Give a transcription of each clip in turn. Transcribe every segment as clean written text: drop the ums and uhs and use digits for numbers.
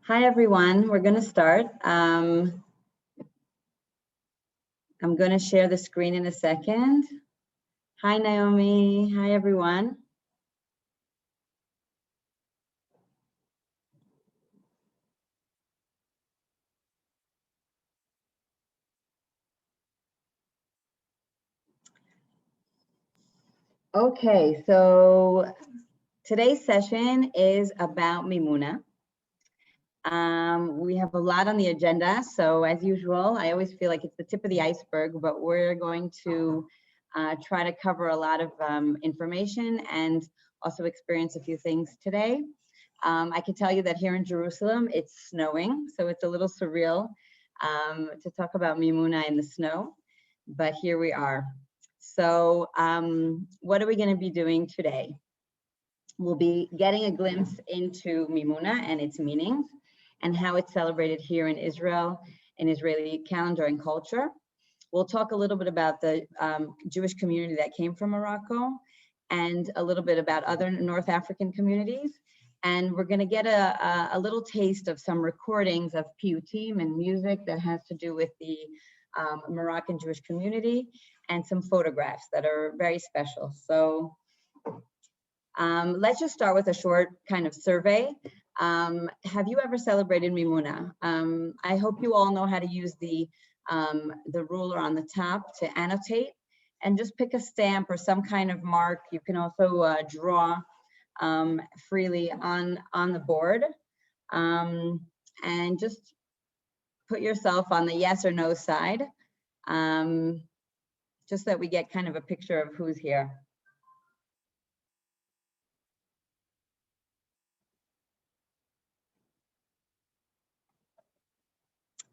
Hi, everyone. We're going to start. I'm going to share the screen in a second. Hi, Naomi. Hi, everyone. Okay, so today's session is about Mimouna. We have a lot on the agenda, so as usual, I always feel like it's the tip of the iceberg, but we're going to try to cover a lot of information and also experience a few things today. I can tell you that here in Jerusalem, it's snowing, so it's a little surreal to talk about Mimouna in the snow, but here we are. So what are we going to be doing today? We'll be getting a glimpse into Mimouna and its meanings and how it's celebrated here in Israel, in Israeli calendar and culture. We'll talk a little bit about the Jewish community that came from Morocco and a little bit about other North African communities. And we're going to get a little taste of some recordings of piyutim and music that has to do with the Moroccan Jewish community and some photographs that are very special. So let's just start with a short kind of survey. Have you ever celebrated Mimouna? I hope you all know how to use the ruler on the top to annotate and just pick a stamp or some kind of mark. You can also draw freely on the board and just put yourself on the yes or no side, just so that we get kind of a picture of who's here.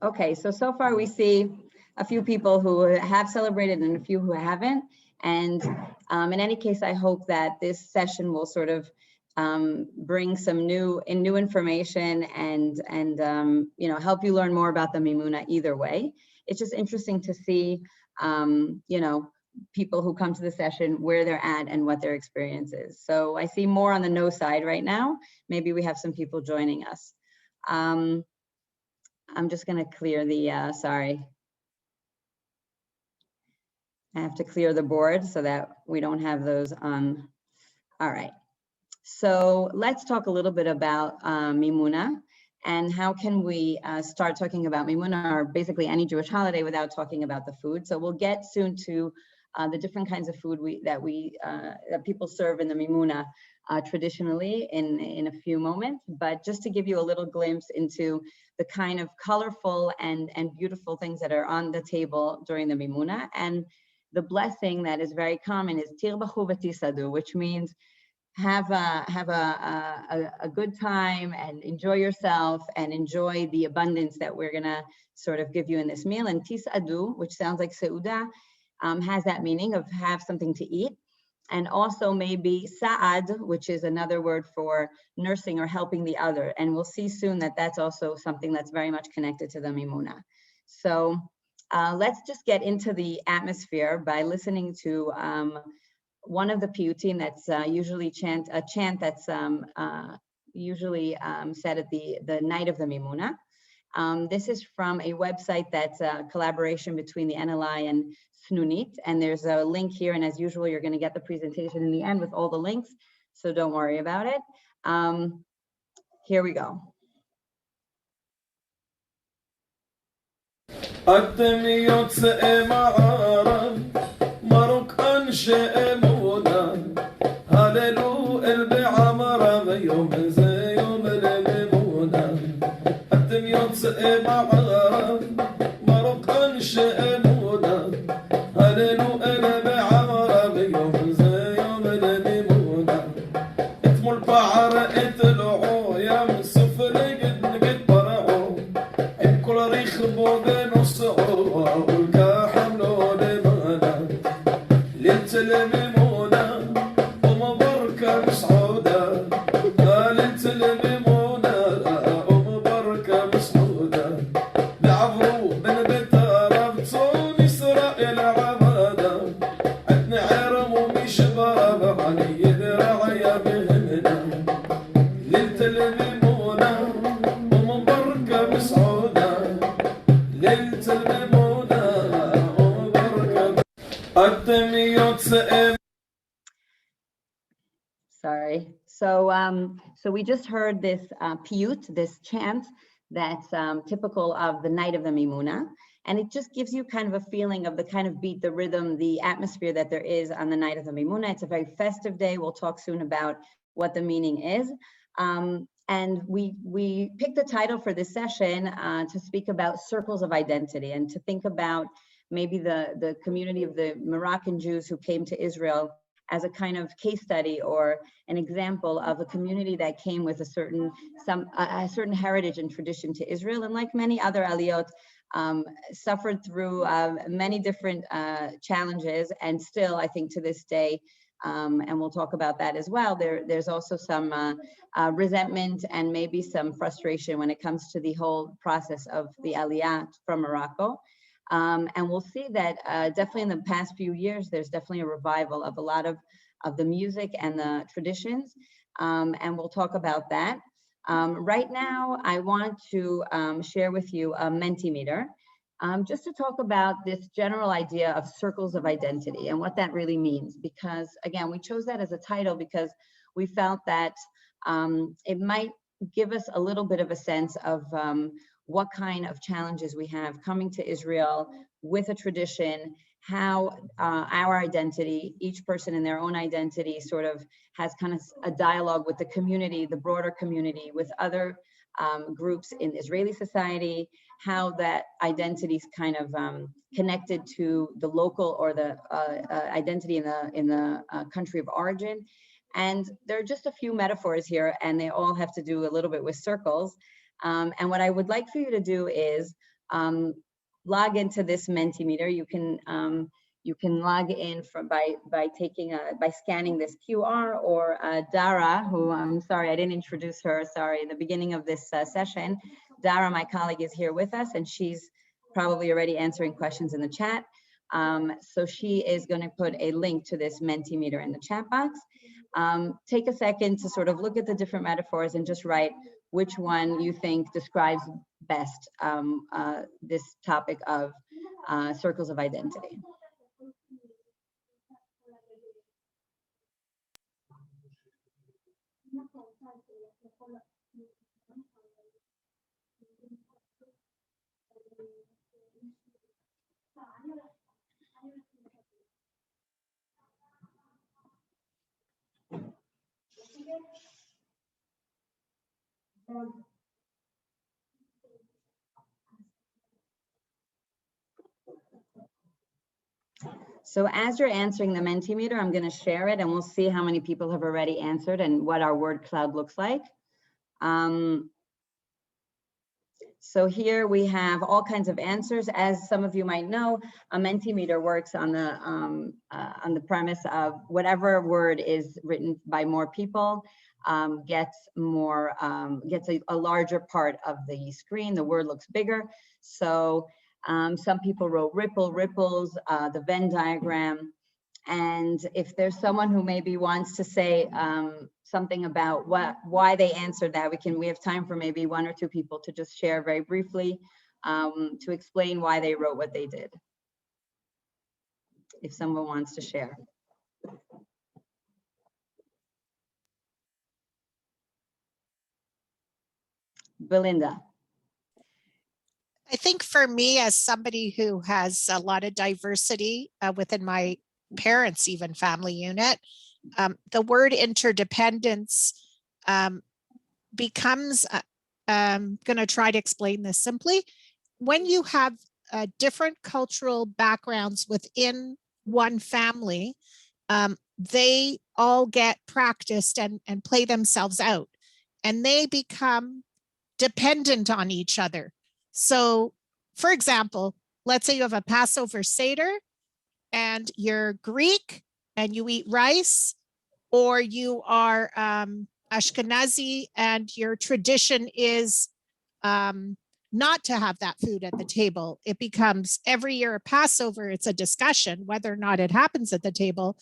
Okay, so far we see a few people who have celebrated and a few who haven't. And in any case, I hope that this session will sort of bring some new information and you know, help you learn more about the Mimouna either way. It's just interesting to see, you know, people who come to the session, where they're at and what their experience is. So I see more on the no side right now. Maybe we have some people joining us. I'm just going to clear the, sorry. I have to clear the board so that we don't have those on. All right. So let's talk a little bit about Mimouna and how can we start talking about Mimouna or basically any Jewish holiday without talking about the food. So we'll get soon to the different kinds of food that people serve in the Mimouna traditionally in a few moments. But just to give you a little glimpse into the kind of colorful and beautiful things that are on the table during the Mimouna. And the blessing that is very common is tirbachu v'tisadu, which means have a good time and enjoy yourself and enjoy the abundance that we're gonna sort of give you in this meal. And tisadu, which sounds like seuda, has that meaning of have something to eat. And also maybe sa'ad, which is another word for nursing or helping the other. And we'll see soon that that's also something that's very much connected to the Mimouna. So let's just get into the atmosphere by listening to one of the piyutim that's usually a chant that's usually said at the night of the Mimouna. This is from a website that's a collaboration between the NLI and Snunit, and there's a link here, and as usual, you're going to get the presentation in the end with all the links, so don't worry about it. Here we go. Sorry. So we just heard this piyut, this chant that's typical of the night of the Mimouna. And it just gives you kind of a feeling of the kind of beat, the rhythm, the atmosphere that there is on the night of the Mimouna. It's a very festive day. We'll talk soon about what the meaning is. And we picked the title for this session to speak about circles of identity and to think about maybe the community of the Moroccan Jews who came to Israel as a kind of case study or an example of a community that came with a certain heritage and tradition to Israel, and like many other aliyot, suffered through many different challenges, and still, I think to this day, and we'll talk about that as well, there's also some resentment and maybe some frustration when it comes to the whole process of the aliyah from Morocco. And we'll see that definitely in the past few years, there's definitely a revival of a lot of the music and the traditions, and we'll talk about that. Right now, I want to share with you a Mentimeter, just to talk about this general idea of circles of identity and what that really means. Because again, we chose that as a title because we felt that it might give us a little bit of a sense of what kind of challenges we have coming to Israel with a tradition, how our identity, each person in their own identity sort of has kind of a dialogue with the community, the broader community, with other groups in Israeli society, how that identity is kind of connected to the local or the identity in the country of origin. And there are just a few metaphors here, and they all have to do a little bit with circles. And what I would like for you to do is log into this Mentimeter. You can log in by scanning this QR, or Dara, who I'm sorry I didn't introduce her. Sorry, in the beginning of this session, Dara, my colleague, is here with us, and she's probably already answering questions in the chat. So she is going to put a link to this Mentimeter in the chat box. Take a second to sort of look at the different metaphors and just write which one you think describes best this topic of circles of identity. So as you're answering the Mentimeter, I'm going to share it and we'll see how many people have already answered and what our word cloud looks like. So here we have all kinds of answers. As some of you might know, a Mentimeter works on the premise of whatever word is written by more people gets a larger part of the screen. The word looks bigger. So some people wrote ripples, the Venn diagram. And if there's someone who maybe wants to say something about why they answered that, we have time for maybe one or two people to just share very briefly to explain why they wrote what they did. If someone wants to share. Belinda. I think for me, as somebody who has a lot of diversity within my parents' even family unit, the word interdependence becomes, I'm going to try to explain this simply. When you have different cultural backgrounds within one family, they all get practiced and play themselves out, and they become dependent on each other. So, for example, let's say you have a Passover Seder and you're Greek and you eat rice, or you are Ashkenazi and your tradition is not to have that food at the table. It becomes every year at Passover, it's a discussion whether or not it happens at the table,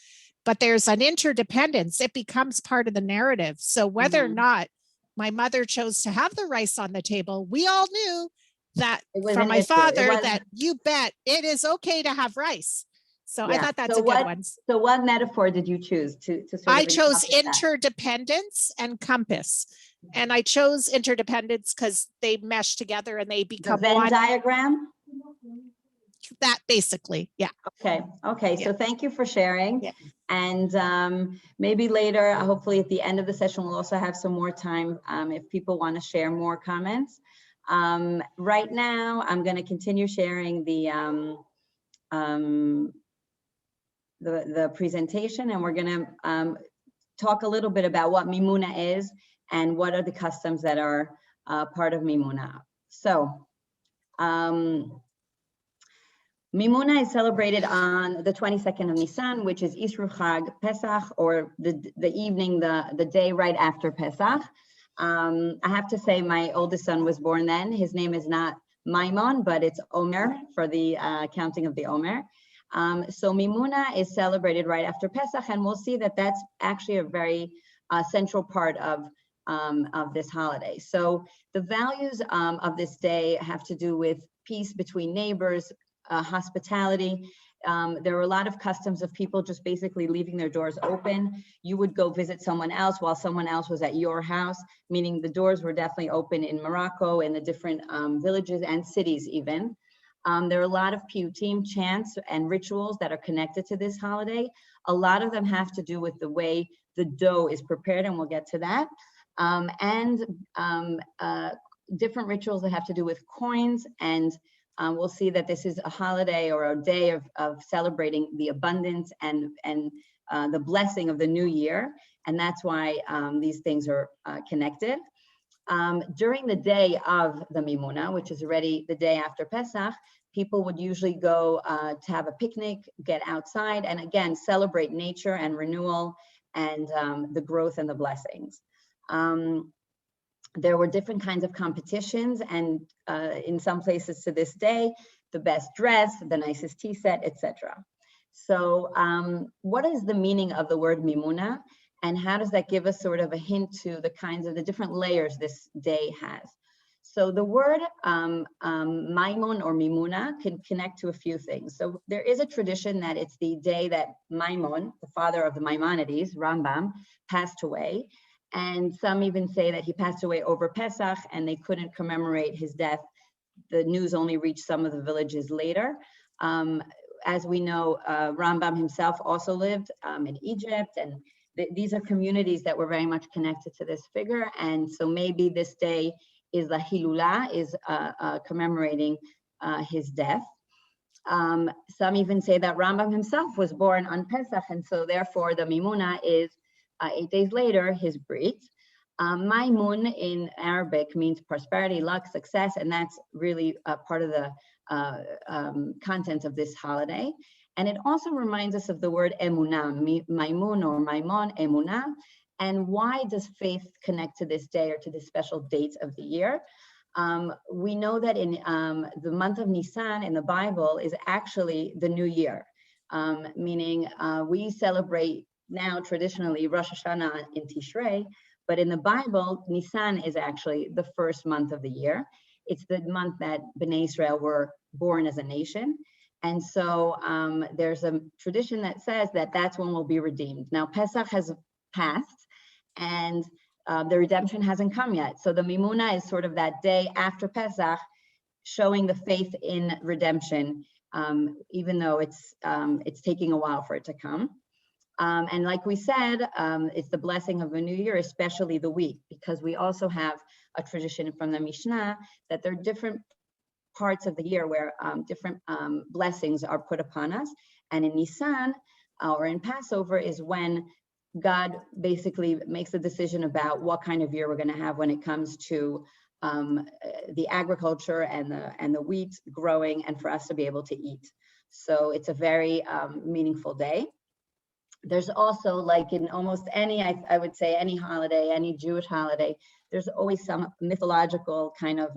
but there's an interdependence. It becomes part of the narrative. So whether or not my mother chose to have the rice on the table, we all knew that from my father that you bet it is okay to have rice. So I Yeah. thought that's So a good one. So what metaphor did you choose to sort of I chose encompass that? interdependence and compass. And I chose interdependence because they mesh together and they The become Venn one. diagram? That basically, yeah. Okay. Okay. Yeah. So thank you for sharing. Yeah. And maybe later, hopefully at the end of the session, we'll also have some more time if people want to share more comments. Right now, I'm going to continue sharing the presentation, and we're going to talk a little bit about what Mimouna is and what are the customs that are part of Mimouna. So, Mimouna is celebrated on the 22nd of Nisan, which is Isru Chag Pesach, or the evening, the day right after Pesach. I have to say my oldest son was born then. His name is not Maimon, but it's Omer for the counting of the Omer. So Mimouna is celebrated right after Pesach, and we'll see that that's actually a very central part of this holiday. So the values of this day have to do with peace between neighbors, hospitality. There were a lot of customs of people just basically leaving their doors open. You would go visit someone else while someone else was at your house, meaning the doors were definitely open in Morocco and the different villages and cities even. There are a lot of piyutim, chants, and rituals that are connected to this holiday. A lot of them have to do with the way the dough is prepared, and we'll get to that. Different rituals that have to do with coins, and we'll see that this is a holiday or a day of celebrating the abundance and the blessing of the new year, and that's why these things are connected. During the day of the Mimouna, which is already the day after Pesach, people would usually go to have a picnic, get outside, and again, celebrate nature and renewal and the growth and the blessings. There were different kinds of competitions, and in some places to this day, the best dress, the nicest tea set, etc. So what is the meaning of the word Mimouna, and how does that give us sort of a hint to the kinds of the different layers this day has? So the word Maimon or Mimouna can connect to a few things. So there is a tradition that it's the day that Maimon, the father of the Maimonides, Rambam, passed away. And some even say that he passed away over Pesach and they couldn't commemorate his death. The news only reached some of the villages later. As we know, Rambam himself also lived in Egypt, and these are communities that were very much connected to this figure. And so maybe this day is the Hilula, is commemorating his death. Some even say that Rambam himself was born on Pesach, and so therefore the Mimouna is 8 days later, his brit. Maimun in Arabic means prosperity, luck, success, and that's really part of the content of this holiday. And it also reminds us of the word emunah, maimun or maimon, emunah. And why does faith connect to this day or to this special date of the year? We know that in the month of Nisan in the Bible is actually the new year, meaning we celebrate now traditionally Rosh Hashanah in Tishrei, but in the Bible, Nisan is actually the first month of the year. It's the month that Bnei Israel were born as a nation. And so there's a tradition that says that that's when we'll be redeemed. Now, Pesach has passed and the redemption hasn't come yet. So the Mimouna is sort of that day after Pesach, showing the faith in redemption, even though it's taking a while for it to come. And like we said, it's the blessing of a new year, especially the week, because we also have a tradition from the Mishnah that there are different parts of the year where different blessings are put upon us. And in Nisan or in Passover is when God basically makes a decision about what kind of year we're going to have when it comes to the agriculture and the wheat growing and for us to be able to eat. So it's a very meaningful day. There's also, like in almost any, I would say any holiday, any Jewish holiday, there's always some mythological kind of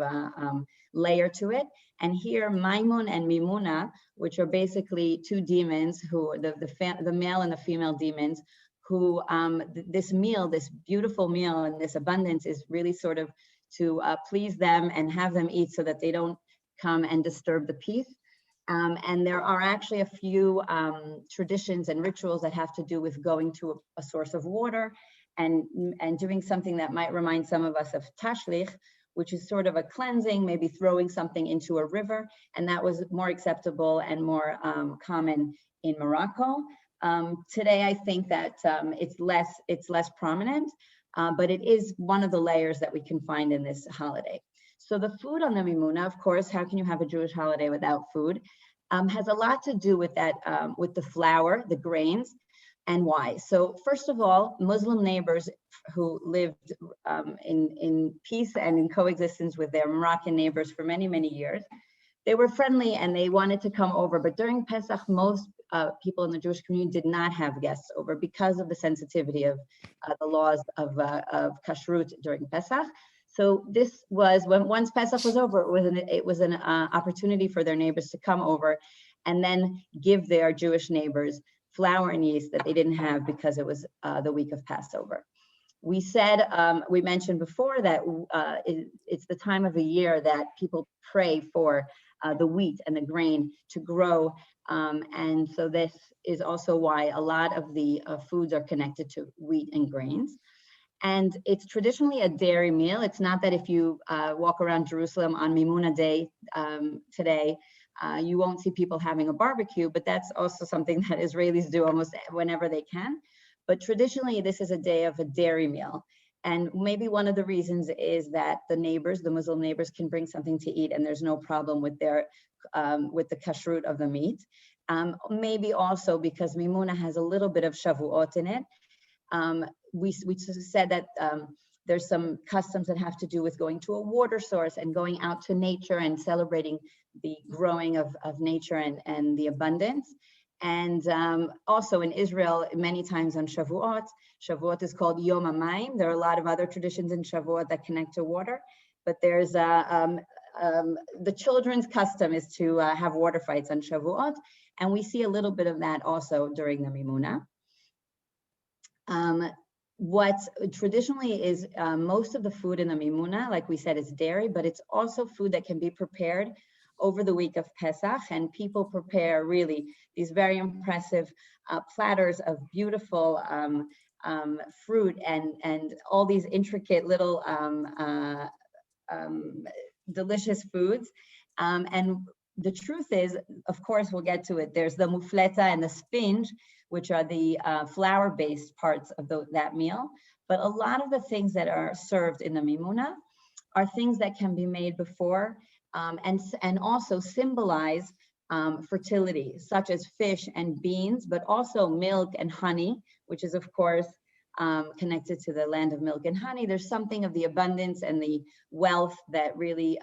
layer to it. And here, Maimon and Mimouna, which are basically two demons, who the male and the female demons, who this meal, this beautiful meal and this abundance is really sort of to please them and have them eat so that they don't come and disturb the peace. And there are actually a few traditions and rituals that have to do with going to a source of water and doing something that might remind some of us of tashlich, which is sort of a cleansing, maybe throwing something into a river. And that was more acceptable and more common in Morocco. Today, I think that it's less prominent, but it is one of the layers that we can find in this holiday. So the food on the Mimouna, of course, how can you have a Jewish holiday without food? Has a lot to do with that, with the flour, the grains, and why. So first of all, Muslim neighbors who lived in peace and in coexistence with their Moroccan neighbors for many, many years, they were friendly and they wanted to come over. But during Pesach, most people in the Jewish community did not have guests over because of the sensitivity of the laws of kashrut during Pesach. So this was once Pesach was over, it was an opportunity for their neighbors to come over and then give their Jewish neighbors flour and yeast that they didn't have because it was the week of Passover. We said, we mentioned before that it's the time of the year that people pray for the wheat and the grain to grow. And so this is also why a lot of the foods are connected to wheat and grains. And it's traditionally a dairy meal. It's not that if you walk around Jerusalem on Mimouna Day today, you won't see people having a barbecue, but that's also something that Israelis do almost whenever they can. But traditionally, this is a day of a dairy meal. And maybe one of the reasons is that the neighbors, the Muslim neighbors, can bring something to eat and there's no problem with their with the kashrut of the meat. Maybe also because Mimouna has a little bit of Shavuot in it. We said that there's some customs that have to do with going to a water source and going out to nature and celebrating the growing of nature and the abundance. And also in Israel, many times on Shavuot is called Yom HaMayim. There are a lot of other traditions in Shavuot that connect to water, but there's the children's custom is to have water fights on Shavuot, and we see a little bit of that also during the Mimouna. What traditionally is most of the food in the Mimouna, like we said, is dairy, but it's also food that can be prepared over the week of Pesach, and people prepare really these very impressive platters of beautiful fruit and all these intricate little delicious foods. And the truth is, of course, we'll get to it. There's the mufleta and the spinach, which are the flour-based parts of that meal. But a lot of the things that are served in the Mimouna are things that can be made before and also symbolize fertility, such as fish and beans, but also milk and honey, which is, of course, connected to the land of milk and honey. There's something of the abundance and the wealth that really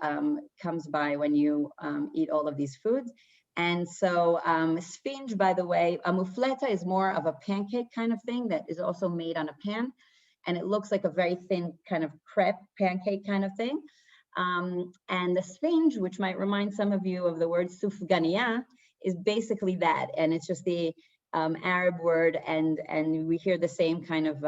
comes by when you eat all of these foods. And so spinach, by the way, a mufleta is more of a pancake kind of thing that is also made on a pan. And it looks like a very thin kind of crepe pancake kind of thing. And the spinach, which might remind some of you of the word sufganiya, is basically that. And it's just the Arab word, and we hear the same kind of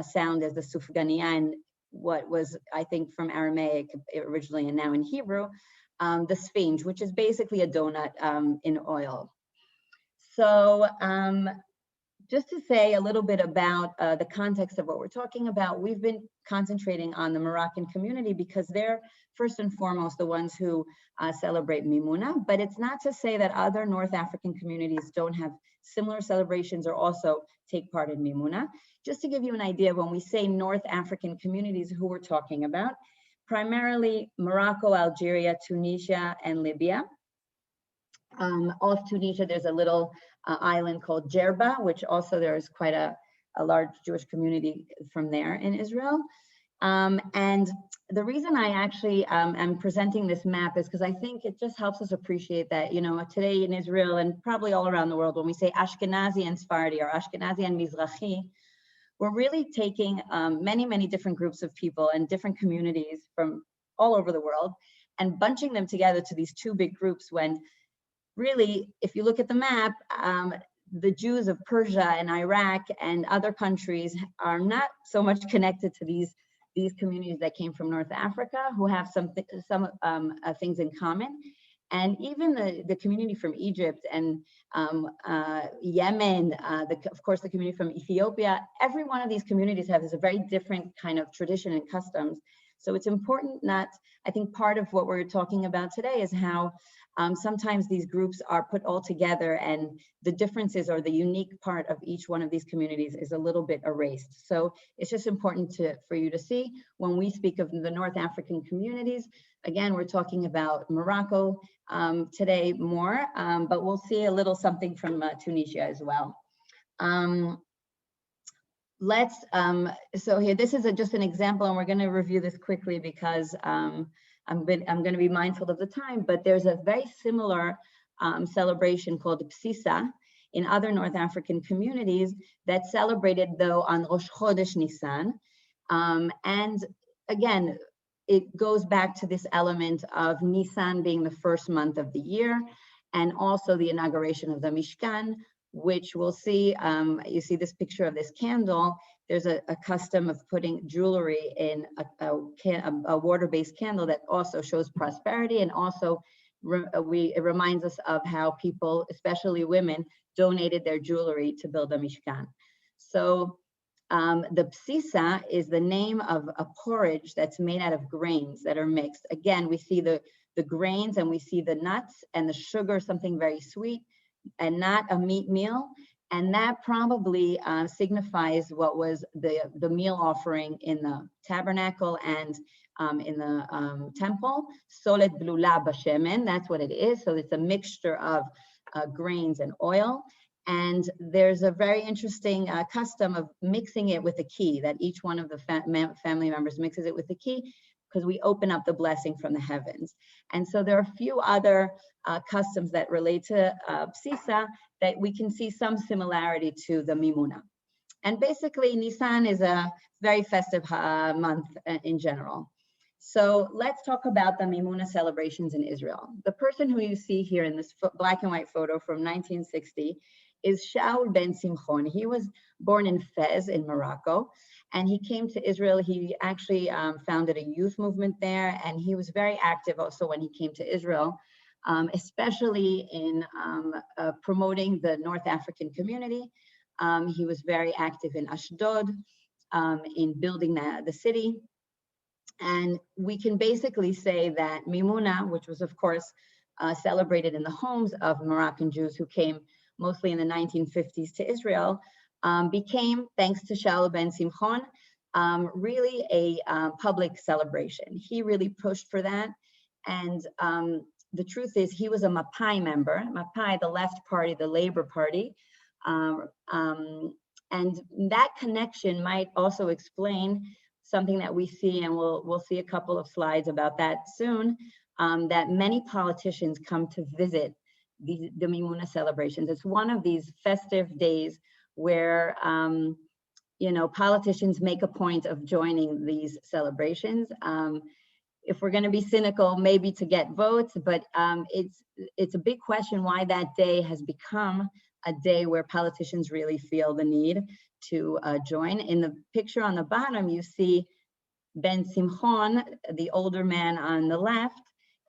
sound as the sufganiya, and what was, I think, from Aramaic originally and now in Hebrew, the spinach, which is basically a donut in oil. So just to say a little bit about the context of what we're talking about, we've been concentrating on the Moroccan community because they're first and foremost the ones who celebrate Mimouna, but it's not to say that other North African communities don't have similar celebrations or also take part in Mimouna. Just to give you an idea, when we say North African communities, who we're talking about, primarily Morocco, Algeria, Tunisia, and Libya. Off Tunisia, there's a little island called Jerba, which also there's quite a large Jewish community from there in Israel. And the reason I actually am presenting this map is because I think it just helps us appreciate that, you know, today in Israel and probably all around the world, when we say Ashkenazi and Sephardi or Ashkenazi and Mizrahi, we're really taking many, many different groups of people and different communities from all over the world and bunching them together to these two big groups, when really, if you look at the map, the Jews of Persia and Iraq and other countries are not so much connected to these communities that came from North Africa, who have some things in common. And even the community from Egypt and Yemen, of course, the community from Ethiopia, every one of these communities has a very different kind of tradition and customs. So it's important I think part of what we're talking about today is how sometimes these groups are put all together and the differences or the unique part of each one of these communities is a little bit erased. So it's just important for you to see when we speak of the North African communities, again, we're talking about Morocco today more, but we'll see a little something from Tunisia as well. So here, this is just an example, and we're going to review this quickly because I'm going to be mindful of the time, but there's a very similar celebration called Psisa in other North African communities that celebrated though on Rosh Chodesh Nisan. And again, it goes back to this element of Nisan being the first month of the year, and also the inauguration of the Mishkan, which we'll see, you see this picture of this candle. There's a custom of putting jewelry in a water-based candle that also shows prosperity, and also it reminds us of how people, especially women, donated their jewelry to build a Mishkan. So the psisa is the name of a porridge that's made out of grains that are mixed. Again, we see the grains and we see the nuts and the sugar, something very sweet, and not a meat meal. And that probably signifies what was the meal offering in the tabernacle and in the temple. Solet blula bashemen, that's what it is. So it's a mixture of grains and oil. And there's a very interesting custom of mixing it with a key, that each one of the family members mixes it with the key, because we open up the blessing from the heavens. And so there are a few other customs that relate to Psisa that we can see some similarity to the Mimouna. And basically, Nisan is a very festive month in general. So let's talk about the Mimouna celebrations in Israel. The person who you see here in this black and white photo from 1960 is Shaul ben Simchon. He was born in Fez in Morocco, and he came to Israel. He actually founded a youth movement there, and he was very active also when he came to Israel, especially in promoting the North African community. He was very active in Ashdod, in building the city. And we can basically say that Mimouna, which was of course celebrated in the homes of Moroccan Jews who came mostly in the 1950s to Israel, became, thanks to Shaul ben Simchon, really a public celebration. He really pushed for that. And the truth is, he was a Mapai member. Mapai, the left party, the Labor Party. And that connection might also explain something that we see, and we'll see a couple of slides about that soon, that many politicians come to visit the Mimouna celebrations. It's one of these festive days where politicians make a point of joining these celebrations. If we're going to be cynical, maybe to get votes, but it's a big question why that day has become a day where politicians really feel the need to join. In the picture on the bottom, you see Ben Simchon, the older man on the left,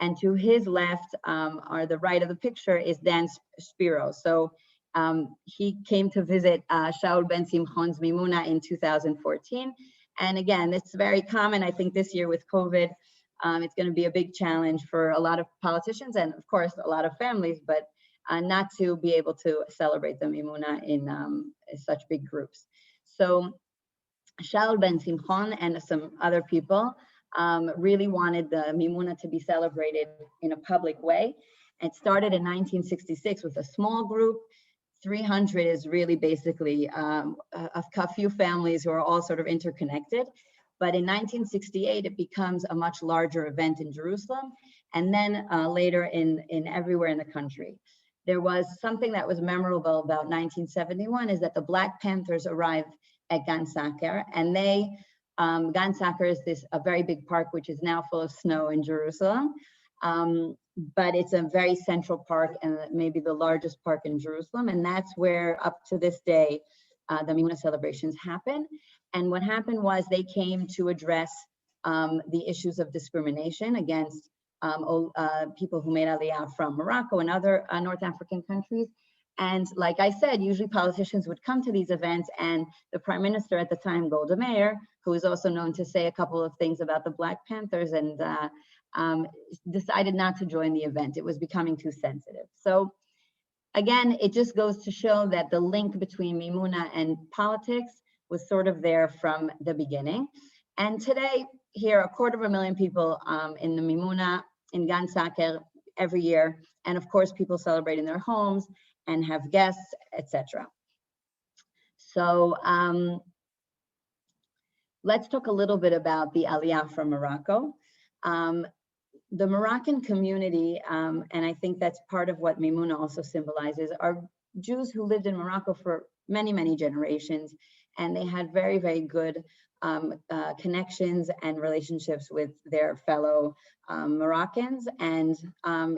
and to his left, or the right of the picture, is Dan Spiro. So he came to visit Shaul ben Simchon's Mimouna in 2014. And again, it's very common, I think this year with COVID, it's going to be a big challenge for a lot of politicians and of course a lot of families, but not to be able to celebrate the Mimouna in such big groups. So Shaul ben Simchon and some other people really wanted the Mimouna to be celebrated in a public way. It started in 1966 with a small group. 300 is really basically a few families who are all sort of interconnected. But in 1968, it becomes a much larger event in Jerusalem, and then later in everywhere in the country. There was something that was memorable about 1971 is that the Black Panthers arrived at Gan Saker, and Gan Saker is a very big park which is now full of snow in Jerusalem, but it's a very central park and maybe the largest park in Jerusalem, and that's where up to this day the Mimouna celebrations happen. And what happened was they came to address the issues of discrimination against people who made Aliyah from Morocco and other North African countries. And like I said, usually politicians would come to these events, and the prime minister at the time, Golda Meir, who is also known to say a couple of things about the Black Panthers, and decided not to join the event. It was becoming too sensitive. So again, it just goes to show that the link between Mimouna and politics was sort of there from the beginning. And today, here, 250,000 people in the Mimouna, in Gan Saker, every year. And of course, people celebrate in their homes and have guests, etc. So let's talk a little bit about the Aliyah from Morocco. The Moroccan community, and I think that's part of what Mimouna also symbolizes, are Jews who lived in Morocco for many, many generations, and they had very, very good connections and relationships with their fellow Moroccans. And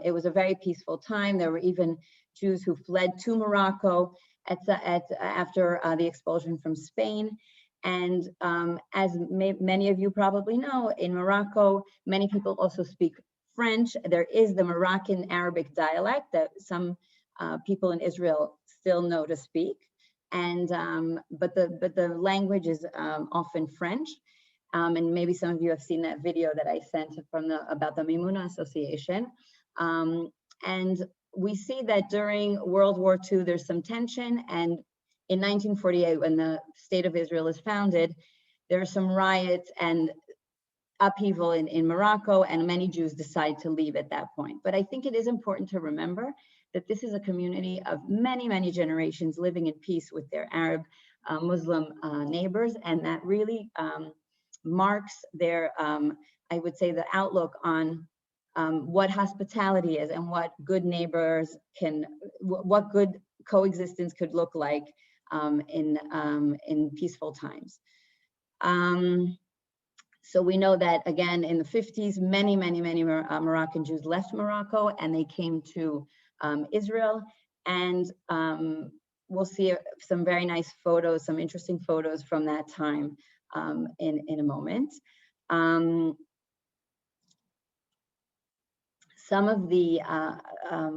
it was a very peaceful time. There were even Jews who fled to Morocco after the expulsion from Spain. And as many of you probably know, in Morocco, many people also speak French. There is the Moroccan Arabic dialect that some people in Israel still know to speak. And but the language is often French. And maybe some of you have seen that video that I sent from about the Mimouna Association. And we see that during World War II, there's some tension. And in 1948, when the State of Israel is founded, there are some riots and upheaval in Morocco, and many Jews decide to leave at that point. But I think it is important to remember that this is a community of many, many generations living in peace with their Arab Muslim neighbors, and that really marks their, I would say, the outlook on what hospitality is and what good neighbors can, what good coexistence could look like in peaceful times. So we know that, again, in the 50s, many Moroccan Jews left Morocco and they came to Israel. And we'll see some very nice photos, some interesting photos from that time in a moment. Some of the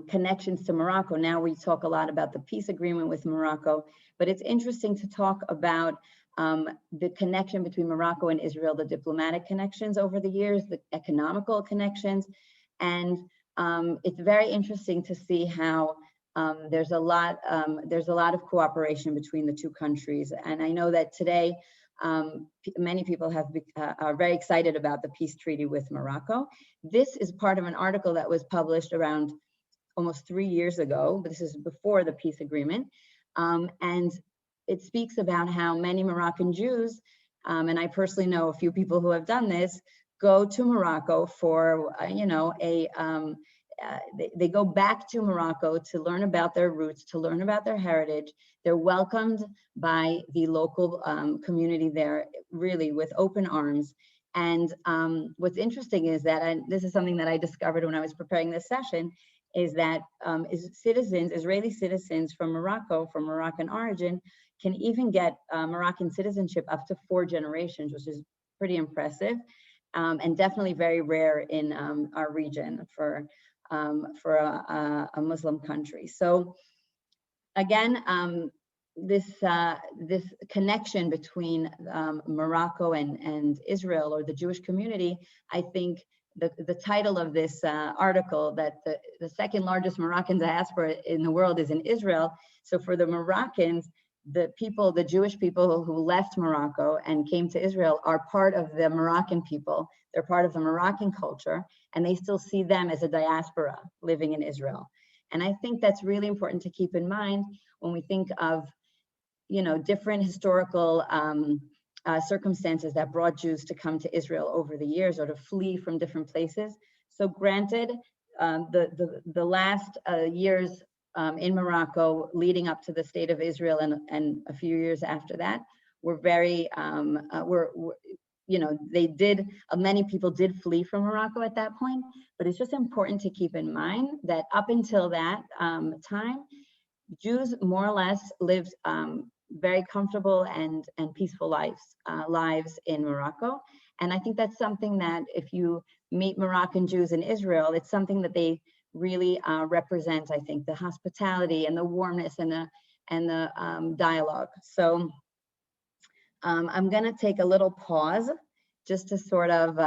connections to Morocco, now we talk a lot about the peace agreement with Morocco, but it's interesting to talk about the connection between Morocco and Israel, the diplomatic connections over the years, the economical connections. And it's very interesting to see how there's a lot of cooperation between the two countries. And I know that today, many people are very excited about the peace treaty with Morocco. This is part of an article that was published around almost 3 years ago, but this is before the peace agreement. And it speaks about how many Moroccan Jews, and I personally know a few people who have done this, go to Morocco for, they go back to Morocco to learn about their roots, to learn about their heritage. They're welcomed by the local community there, really with open arms. And what's interesting is that, and this is something that I discovered when I was preparing this session, is that Israeli citizens from Morocco, from Moroccan origin, can even get Moroccan citizenship up to 4 generations, which is pretty impressive, and definitely very rare in our region for a Muslim country. So again, this connection between Morocco and Israel, or the Jewish community, I think the title of this article, that the second largest Moroccan diaspora in the world is in Israel. So for the Moroccans, the Jewish people who left Morocco and came to Israel are part of the Moroccan people. They're part of the Moroccan culture, and they still see them as a diaspora living in Israel. And I think that's really important to keep in mind when we think of, different historical circumstances that brought Jews to come to Israel over the years, or to flee from different places. So granted, the last years in Morocco leading up to the state of Israel and a few years after that were very, many people did flee from Morocco at that point, but it's just important to keep in mind that up until that time, Jews more or less lived very comfortable and peaceful lives in Morocco. And I think that's something that if you meet Moroccan Jews in Israel, it's something that they really represent. I think the hospitality and the warmness and the dialogue. So I'm going to take a little pause just to sort of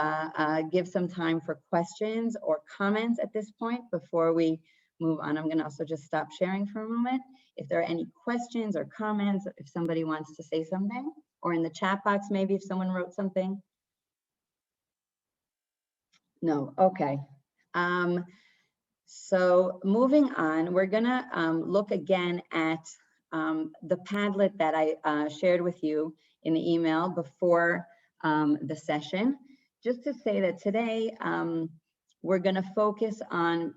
give some time for questions or comments at this point before we move on. I'm going to also just stop sharing for a moment. If there are any questions or comments, if somebody wants to say something, or in the chat box, maybe if someone wrote something. No, okay. So moving on, we're gonna look again at the Padlet that I shared with you in the email before the session. Just to say that today we're gonna focus on,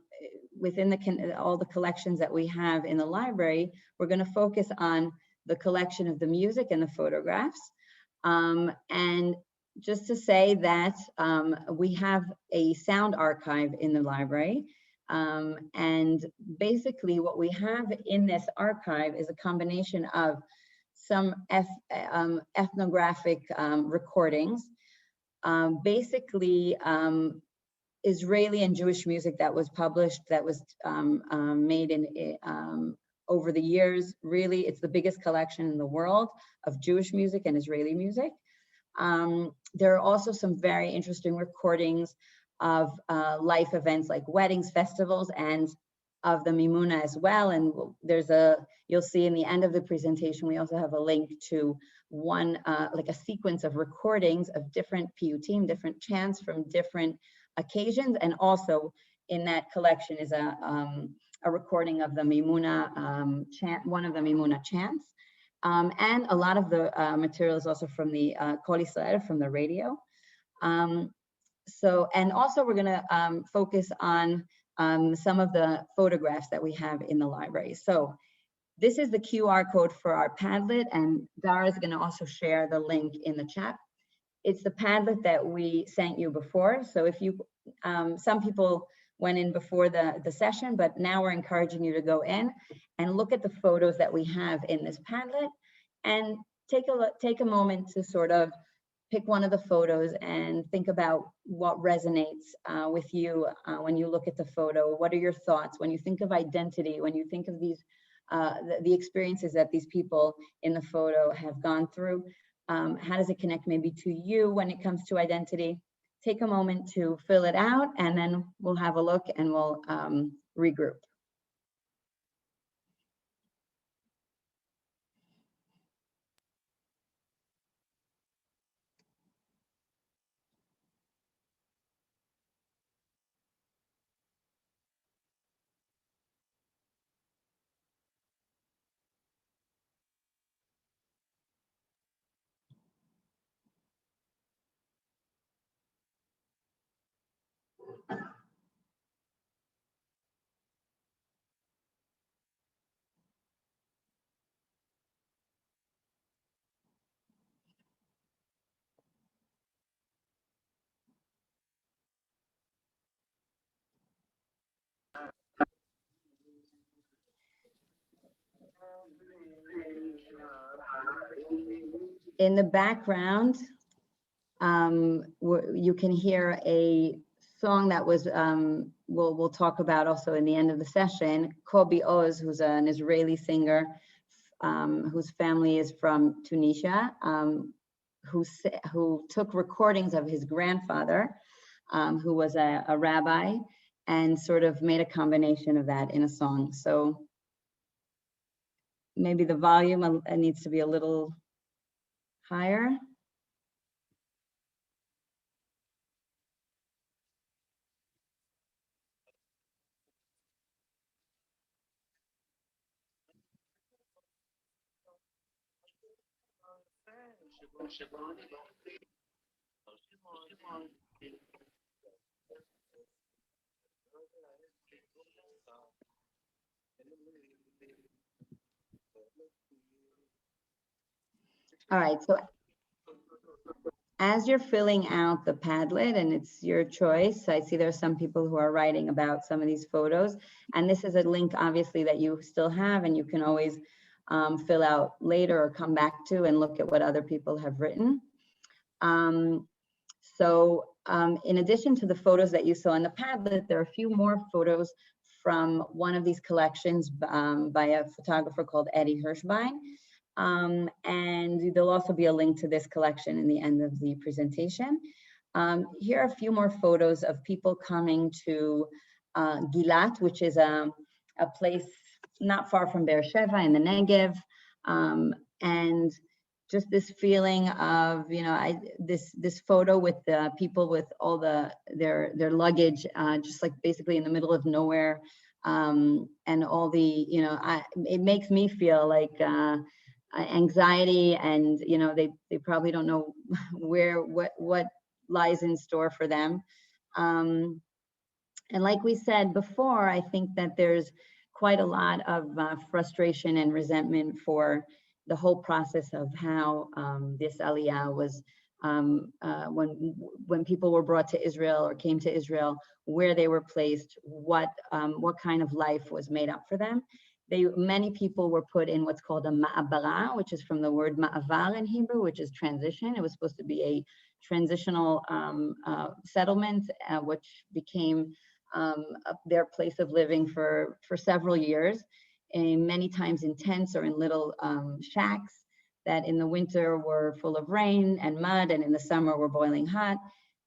within all the collections that we have in the library, we're gonna focus on the collection of the music and the photographs. And just to say that we have a sound archive in the library. And basically what we have in this archive is a combination of some ethnographic recordings, basically Israeli and Jewish music that was published, that was made in over the years. Really, it's the biggest collection in the world of Jewish music and Israeli music. There are also some very interesting recordings of life events like weddings, festivals, and of the Mimouna as well. And there's you'll see in the end of the presentation, we also have a link to one, like a sequence of recordings of different piyutim, different chants from different occasions. And also in that collection is a recording of the Mimouna chant, one of the Mimouna chants. And a lot of the material is also from the Kol Yisrael, from the radio. So, and also we're gonna focus on some of the photographs that we have in the library. So this is the QR code for our Padlet, and Dara is gonna also share the link in the chat. It's the Padlet that we sent you before. So if you, some people went in before the session, but now we're encouraging you to go in and look at the photos that we have in this Padlet and take a moment to sort of pick one of the photos and think about what resonates with you when you look at the photo. What are your thoughts when you think of identity, when you think of these, the experiences that these people in the photo have gone through? How does it connect maybe to you when it comes to identity? Take a moment to fill it out, and then we'll have a look and we'll regroup. In the background, you can hear a song that was, we'll talk about also in the end of the session. Kobi Oz, who's an Israeli singer, whose family is from Tunisia, who took recordings of his grandfather, who was a rabbi, and sort of made a combination of that in a song. So maybe the volume needs to be a little higher. All right, so as you're filling out the Padlet, and it's your choice, I see there are some people who are writing about some of these photos, and this is a link obviously that you still have, and you can always fill out later or come back to and look at what other people have written. In addition to the photos that you saw in the Padlet, there are a few more photos from one of these collections by a photographer called Eddie Hirschbein. And there'll also be a link to this collection in the end of the presentation. Here are a few more photos of people coming to Gilat, which is a place not far from Beersheba in the Negev. And just this feeling of, this photo with the people with all their luggage, just like basically in the middle of nowhere. And all the, it makes me feel like anxiety, and they probably don't know what lies in store for them. And like we said before, I think that there's quite a lot of frustration and resentment for the whole process of how this aliyah was, when people were brought to Israel or came to Israel, where they were placed, what kind of life was made up for them. Many people were put in what's called a ma'abara, which is from the word ma'avar in Hebrew, which is transition. It was supposed to be a transitional settlement, which became their place of living for several years, and many times in tents or in little shacks that in the winter were full of rain and mud, and in the summer were boiling hot.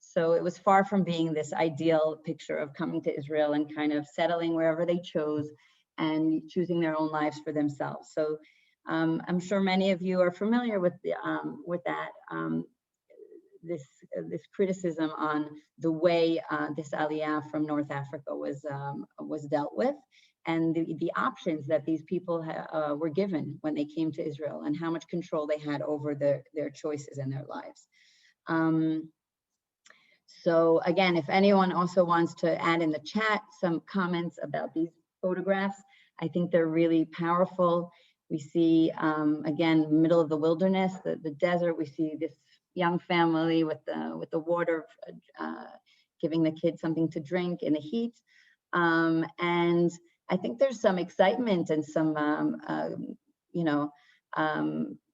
So it was far from being this ideal picture of coming to Israel and kind of settling wherever they chose and choosing their own lives for themselves. So I'm sure many of you are familiar with that. This criticism on the way this aliyah from North Africa was dealt with, and the options that these people were given when they came to Israel, and how much control they had over their choices and their lives. So again, if anyone also wants to add in the chat some comments about these photographs, I think they're really powerful. We see, again, middle of the wilderness, the desert. We see this young family with the water, giving the kids something to drink in the heat. And I think there's some excitement and some,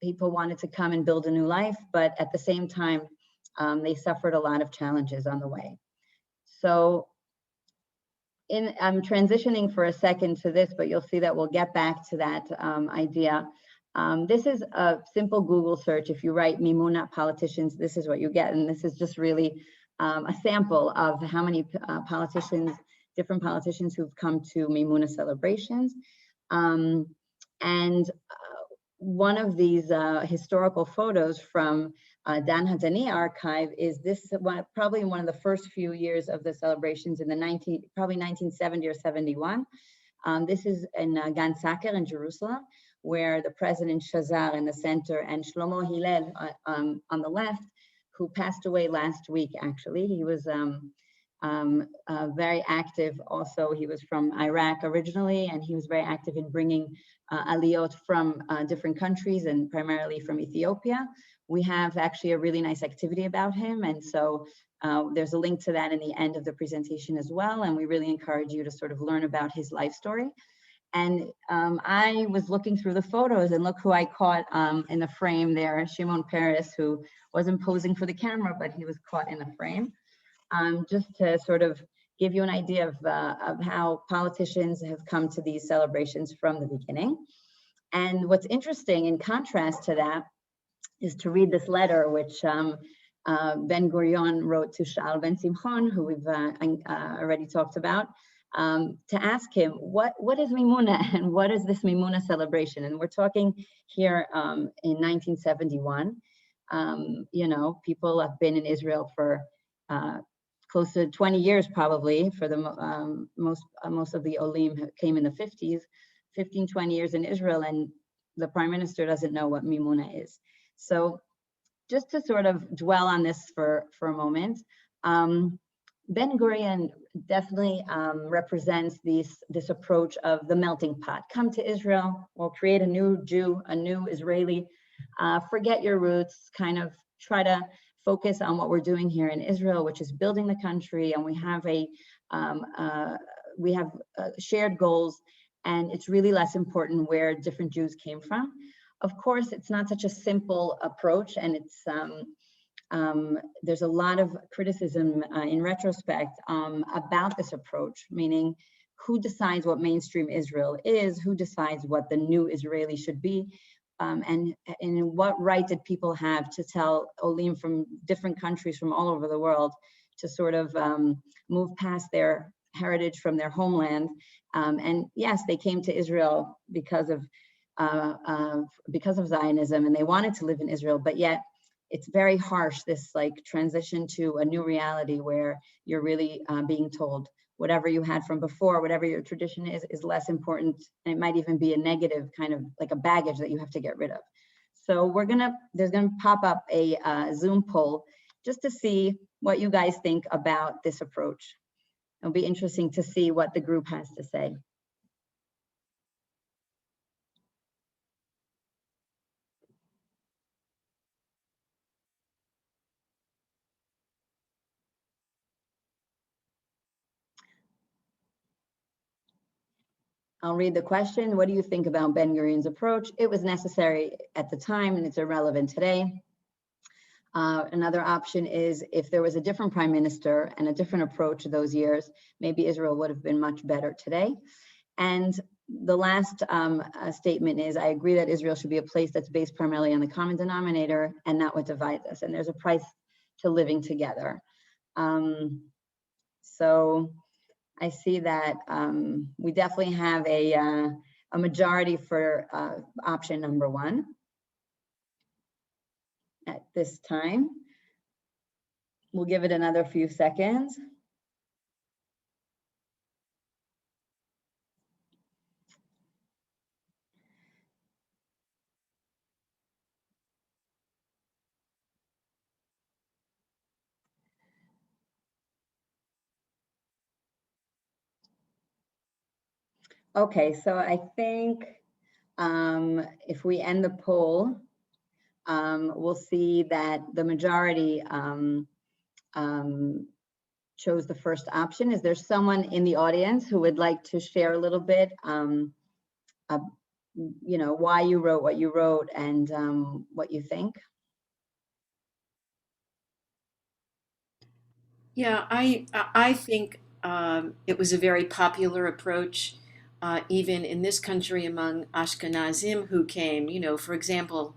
people wanted to come and build a new life, but at the same time, they suffered a lot of challenges on the way. So I'm transitioning for a second to this, but you'll see that we'll get back to that idea. This is a simple Google search. If you write Mimouna politicians, this is what you get. And this is just really a sample of how many different politicians who've come to Mimouna celebrations. And one of these historical photos from Dan Hadani archive is this one, probably one of the first few years of the celebrations in the probably 1970 or 71. This is in Gan Saker in Jerusalem, where the president Shazar in the center and Shlomo Hillel on the left, who passed away last week, actually. He was very active. Also, he was from Iraq originally, and he was very active in bringing aliyot from different countries, and primarily from Ethiopia. We have actually a really nice activity about him, and so there's a link to that in the end of the presentation as well, and we really encourage you to sort of learn about his life story. And I was looking through the photos, and look who I caught in the frame there, Shimon Peres, who wasn't posing for the camera, but he was caught in the frame. Just to sort of give you an idea of how politicians have come to these celebrations from the beginning. And what's interesting in contrast to that is to read this letter, which Ben Gurion wrote to Shaul Ben Simchon, who we've already talked about, to ask him, what is Mimouna and what is this Mimouna celebration? And we're talking here in 1971. People have been in Israel for close to 20 years, probably, for the most of the Olim came in the 50s, 15, 20 years in Israel, and the prime minister doesn't know what Mimouna is. So just to sort of dwell on this for a moment, Ben Gurion definitely represents this approach of the melting pot. Come to Israel, we'll create a new Jew, a new Israeli, forget your roots, kind of try to focus on what we're doing here in Israel, which is building the country, and we have shared goals, and it's really less important where different Jews came from. Of course, it's not such a simple approach, and it's there's a lot of criticism in retrospect about this approach, meaning who decides what mainstream Israel is, who decides what the new Israeli should be, and what right did people have to tell Olim from different countries from all over the world to sort of move past their heritage from their homeland. And yes, they came to Israel because of Zionism, and they wanted to live in Israel, but yet it's very harsh, this like transition to a new reality where you're really being told whatever you had from before, whatever your tradition is less important, and it might even be a negative kind of like a baggage that you have to get rid of. So there's gonna pop up a Zoom poll just to see what you guys think about this approach. It'll be interesting to see what the group has to say. I'll read the question. What do you think about Ben-Gurion's approach? It was necessary at the time and it's irrelevant today. Another option is if there was a different prime minister and a different approach those years, maybe Israel would have been much better today. And the last statement is, I agree that Israel should be a place that's based primarily on the common denominator and not what divides us. And there's a price to living together. So I see that we definitely have a majority for option number 1 at this time. We'll give it another few seconds. Okay, so I think if we end the poll, we'll see that the majority chose the first option. Is there someone in the audience who would like to share a little bit, you know, why you wrote what you wrote and what you think? Yeah, I think it was a very popular approach, even in this country among Ashkenazim who came. You know, for example,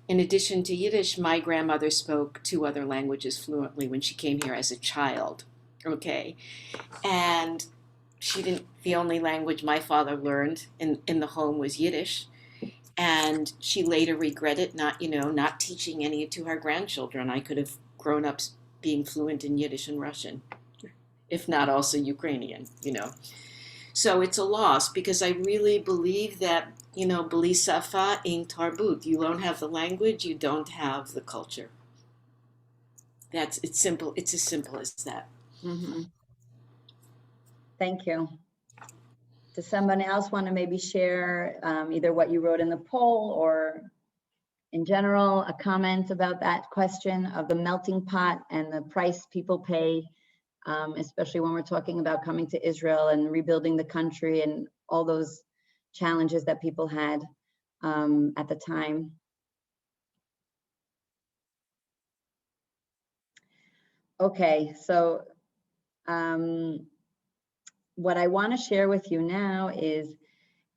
in addition to Yiddish, my grandmother spoke 2 other languages fluently when she came here as a child. Okay, and she didn't. The only language my father learned in the home was Yiddish, and she later regretted not teaching any to her grandchildren. I could have grown up being fluent in Yiddish and Russian, if not also Ukrainian. So it's a loss because I really believe that, bli safa in tarbut. You don't have the language, you don't have the culture. It's simple. It's as simple as that. Mm-hmm. Thank you. Does someone else want to maybe share either what you wrote in the poll or in general, a comment about that question of the melting pot and the price people pay, especially when we're talking about coming to Israel and rebuilding the country and all those challenges that people had at the time? Okay, so what I want to share with you now is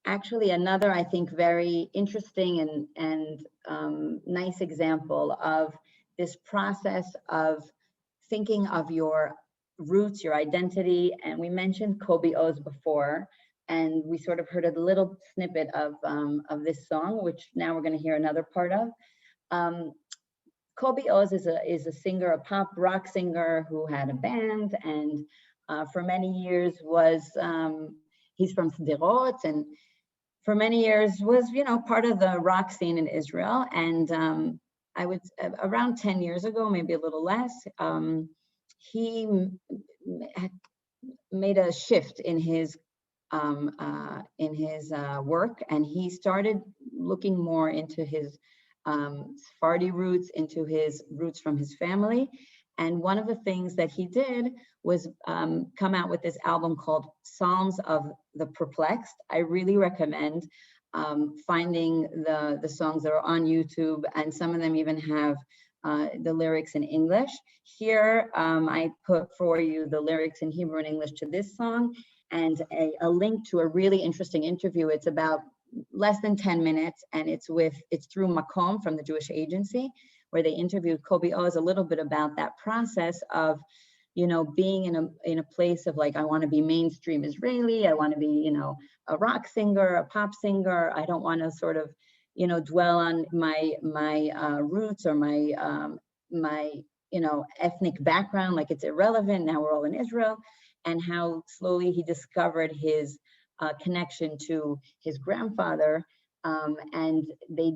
actually another, I think, very interesting and nice example of this process of thinking of your roots, your identity. And we mentioned Kobe Oz before, and we sort of heard a little snippet of this song, which now we're going to hear another part of. Kobe Oz is a singer, a pop rock singer who had a band, and for many years was, he's from Sderot, and for many years was, part of the rock scene in Israel. And I would, around 10 years ago, maybe a little less, he made a shift in his work, and he started looking more into his Sephardi roots, into his roots from his family. And one of the things that he did was come out with this album called Psalms of the Perplexed. I really recommend finding the songs that are on YouTube, and some of them even have the lyrics in English. Here, I put for you the lyrics in Hebrew and English to this song, and a link to a really interesting interview. It's about less than 10 minutes, and it's through Makom from the Jewish Agency, where they interviewed Kobe Oz a little bit about that process of, you know, being in a place of like, I want to be mainstream Israeli, I want to be, you know, a rock singer, a pop singer. I don't want to sort of, you know, dwell on my roots or my you know, ethnic background, like it's irrelevant. Now we're all in Israel, and how slowly he discovered his connection to his grandfather, and they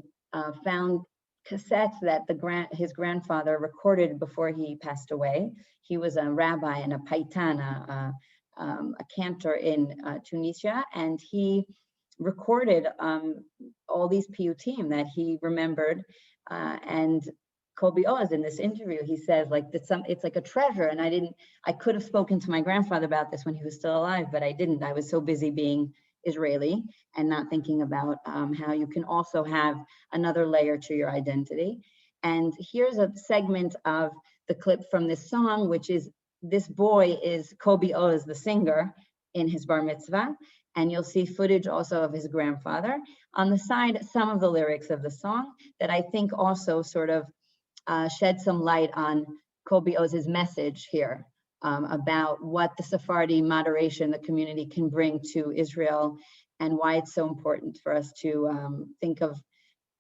found cassettes that his grandfather recorded before he passed away. He was a rabbi and a paitan, a cantor in Tunisia, and he recorded all these piyutim that he remembered. And Kobe Oz, in this interview, he says like it's like a treasure, and I could have spoken to my grandfather about this when he was still alive, but I didn't. I was so busy being Israeli and not thinking about how you can also have another layer to your identity. And here's a segment of the clip from this song, which is, this boy is Kobe Oz, the singer, in his bar mitzvah. And you'll see footage also of his grandfather. On the side, some of the lyrics of the song that I think also sort of shed some light on Kobe Oz's message here about what the Sephardi moderation, the community, can bring to Israel, and why it's so important for us to think of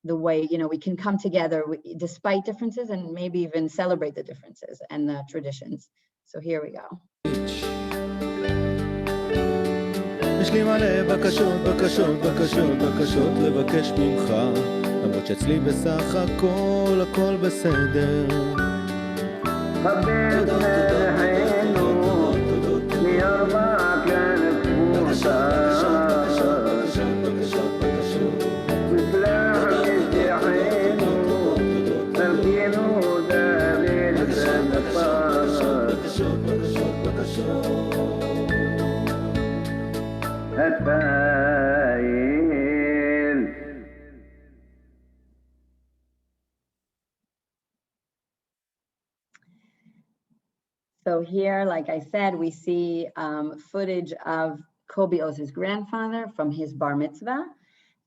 the way, you know, we can come together despite differences, and maybe even celebrate the differences and the traditions. So here we go. יש לי מלא בקשות, בקשות, בקשות, בקשות לבקש ממך, למרות שאצלי בסך הכל, הכל בסדר. חבר לחיינו, מארבע כנף מורתה, ותלך תשתחנו, תמתינו דבל ונפש. So here, like I said, we see footage of Kobe Oz's grandfather from his bar mitzvah.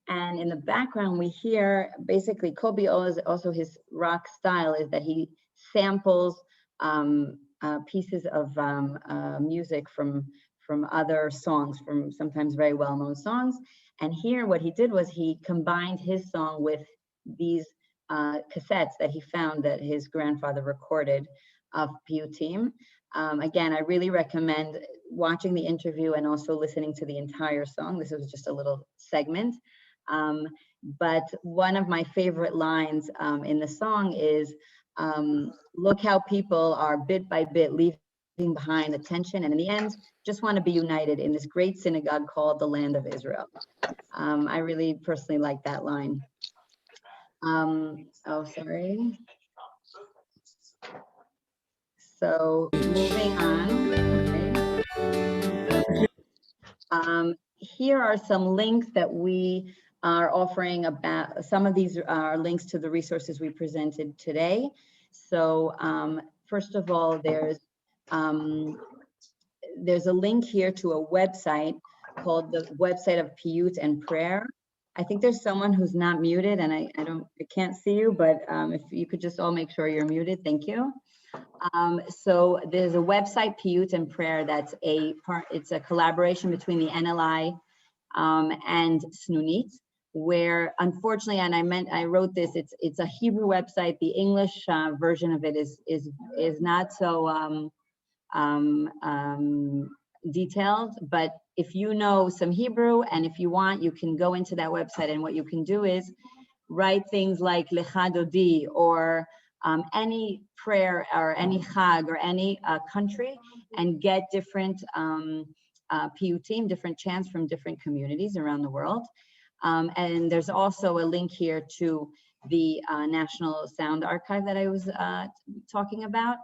And in the background, we hear basically Kobe Oz, also his rock style is that he samples pieces of music from other songs, from sometimes very well-known songs. And here what he did was he combined his song with these cassettes that he found that his grandfather recorded of piyutim. Again, I really recommend watching the interview and also listening to the entire song. This was just a little segment. But one of my favorite lines in the song is, look how people are bit by bit leaving behind the tension, and in the end just want to be united in this great synagogue called the land of Israel. I really personally like that line. Oh, sorry. So moving on. Okay. Here are some links that we are offering about. Some of these are links to the resources we presented today. So first of all, there's a link here to a website called the website of Piyut and Prayer. I think there's someone who's not muted, and I can't see you, but if you could just all make sure you're muted, thank you. So there's a website, Piyut and Prayer, that's it's a collaboration between the NLI and Snunit, where unfortunately, and I wrote this, it's a Hebrew website. The English version of it is not so detailed, but if you know some Hebrew and if you want, you can go into that website, and what you can do is write things like Lecha Dodi, or any prayer or any Chag or any country, and get different piyutim, different chants from different communities around the world. And there's also a link here to the National Sound Archive that I was talking about.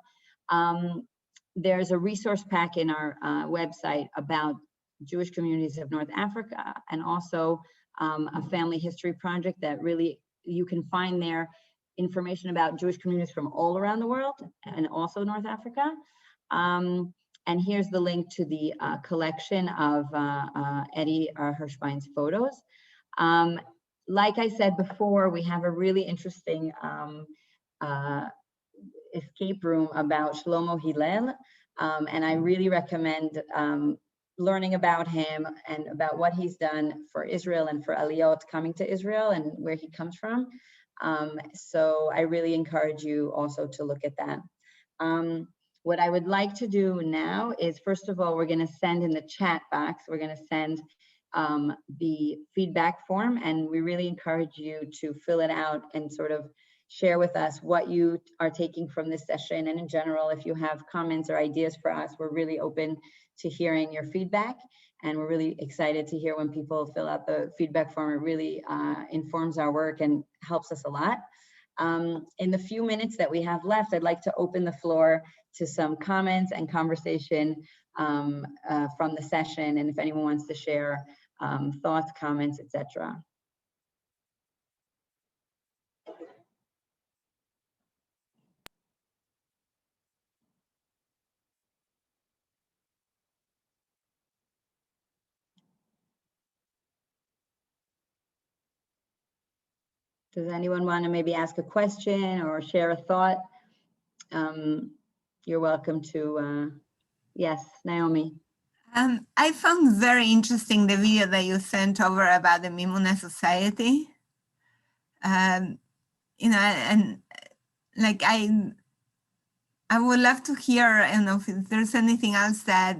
There's a resource pack in our website about Jewish communities of North Africa, and also a family history project that really you can find there information about Jewish communities from all around the world and also North Africa. And here's the link to the collection of Eddie Hirschbein's photos. Like I said before, we have a really interesting escape room about Shlomo Hillel, and I really recommend learning about him and about what he's done for Israel and for Aliyot coming to Israel and where he comes from. So I really encourage you also to look at that. What I would like to do now is, first of all, we're going to send in the chat box, we're going to send the feedback form, and we really encourage you to fill it out and sort of share with us what you are taking from this session. And in general, if you have comments or ideas for us, we're really open to hearing your feedback. And we're really excited to hear when people fill out the feedback form. It really informs our work and helps us a lot. In the few minutes that we have left, I'd like to open the floor to some comments and conversation from the session. And if anyone wants to share thoughts, comments, etc. Does anyone want to maybe ask a question or share a thought? You're welcome to, yes, Naomi. I found very interesting the video that you sent over about the Mimouna Society. You know, and like I would love to hear, I don't know if there's anything else that,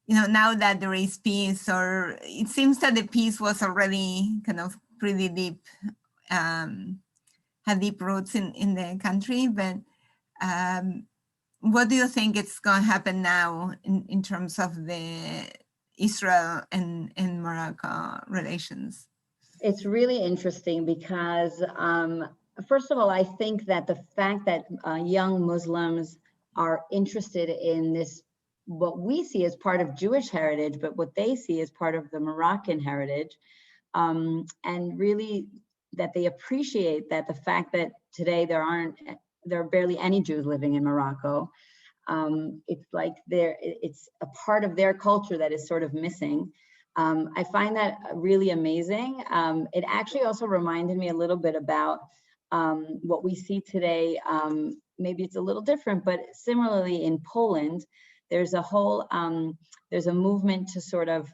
you know, now that there is peace, or it seems that the peace was already kind of pretty deep, had deep roots in the country, but what do you think is going to happen now in terms of the Israel and Morocco relations? It's really interesting because, first of all, I think that the fact that young Muslims are interested in this, what we see as part of Jewish heritage, but what they see as part of the Moroccan heritage, and really that they appreciate that the fact that today there are barely any Jews living in Morocco. It's like it's a part of their culture that is sort of missing. I find that really amazing. It actually also reminded me a little bit about what we see today. Maybe it's a little different, but similarly in Poland, there's a whole, there's a movement to sort of,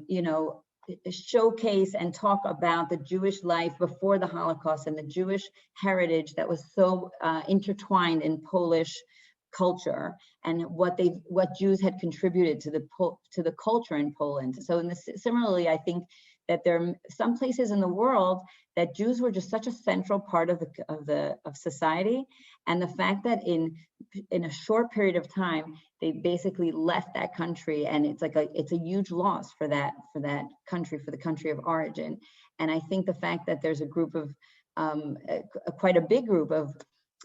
you know, showcase and talk about the Jewish life before the Holocaust and the Jewish heritage that was so intertwined in Polish culture, and what Jews had contributed to the culture in Poland. So similarly, I think that there are some places in the world that Jews were just such a central part of society, and the fact that in a short period of time they basically left that country, and it's a huge loss for that country, for the country of origin. And I think the fact that there's a group of quite a big group of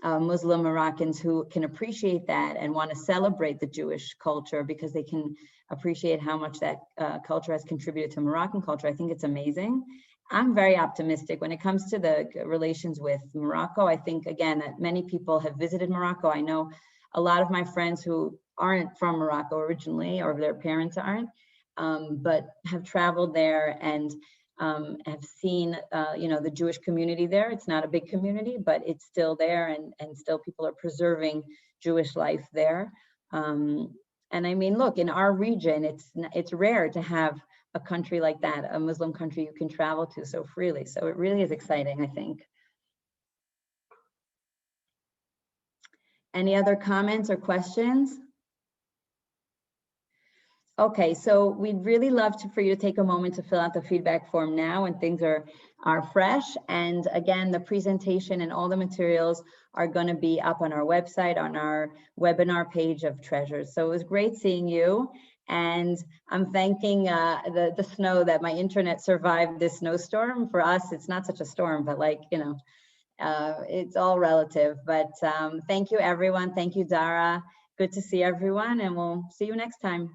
Muslim Moroccans who can appreciate that and want to celebrate the Jewish culture because they can appreciate how much that culture has contributed to Moroccan culture. I think it's amazing. I'm very optimistic when it comes to the relations with Morocco. I think, again, that many people have visited Morocco. I know a lot of my friends who aren't from Morocco originally, or their parents aren't, but have traveled there and have seen, you know, the Jewish community there. It's not a big community, but it's still there, and still people are preserving Jewish life there. And I mean, look, in our region, it's rare to have a country like that, a Muslim country you can travel to so freely. So it really is exciting, I think. Any other comments or questions? Okay, so we'd really love for you to take a moment to fill out the feedback form now when things are fresh. And again, the presentation and all the materials are going to be up on our website, on our webinar page of Treasures. So it was great seeing you. And I'm thanking the snow, that my internet survived this snowstorm. For us, it's not such a storm, but like, you know, It's all relative, but thank you everyone. Thank you, Dara. Good to see everyone, and we'll see you next time.